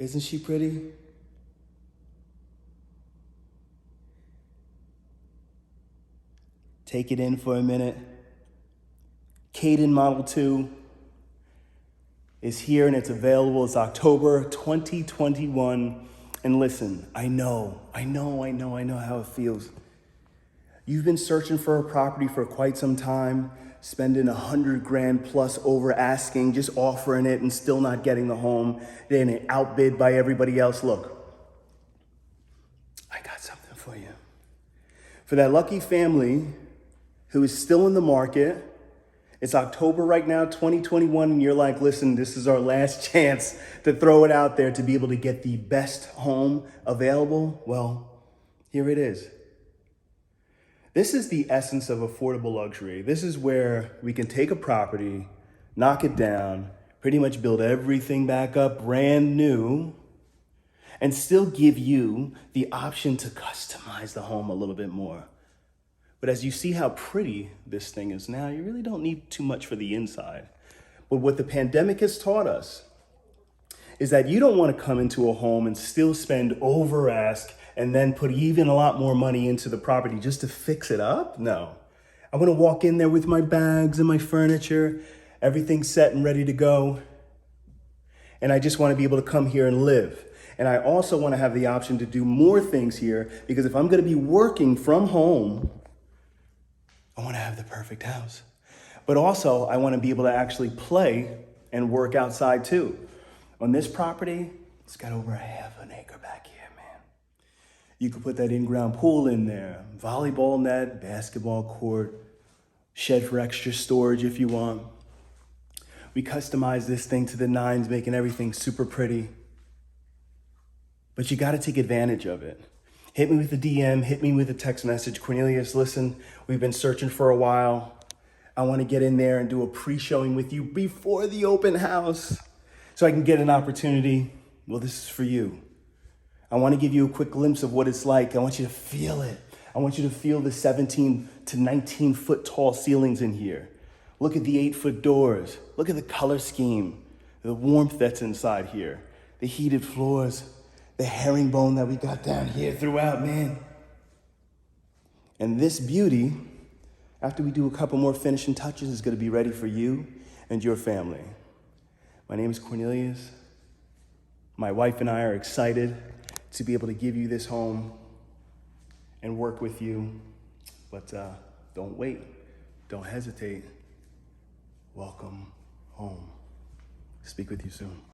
Isn't she pretty? Take it in for a minute. Caiden Model 2 is here and it's available. It's October 2021. And listen, I know how it feels. You've been searching for a property for quite some time, spending 100 grand plus over asking, just offering it and still not getting the home, then outbid by everybody else. Look, I got something for you. For that lucky family who is still in the market, it's October right now, 2021, and you're like, listen, this is our last chance to throw it out there to be able to get the best home available. Well, here it is. This is the essence of affordable luxury. This is where we can take a property, knock it down, pretty much build everything back up brand new, and still give you the option to customize the home a little bit more. But as you see how pretty this thing is now, you really don't need too much for the inside. But what the pandemic has taught us is that you don't want to come into a home and still spend over ask and then put even a lot more money into the property just to fix it up. No, I want to walk in there with my bags and my furniture, everything set and ready to go. And I just want to be able to come here and live. And I also want to have the option to do more things here, because if I'm going to be working from home, I want to have the perfect house. But also I want to be able to actually play and work outside too. On this property, it's got over half an acre back here, man. You could put that in-ground pool in there, volleyball net, basketball court, shed for extra storage if you want. We customize this thing to the nines, making everything super pretty. But you got to take advantage of it. Hit me with a DM, hit me with a text message. Cornelius, listen, we've been searching for a while. I want to get in there and do a pre-showing with you before the open house so I can get an opportunity. Well, this is for you. I want to give you a quick glimpse of what it's like. I want you to feel it. I want you to feel the 17 to 19 foot tall ceilings in here. Look at the 8-foot doors. Look at the color scheme, the warmth that's inside here, the heated floors, the herringbone that we got down here throughout, man. And this beauty, after we do a couple more finishing touches, is going to be ready for you and your family. My name is Cornelius. My wife and I are excited to be able to give you this home and work with you. But don't wait. Don't hesitate. Welcome home. Speak with you soon.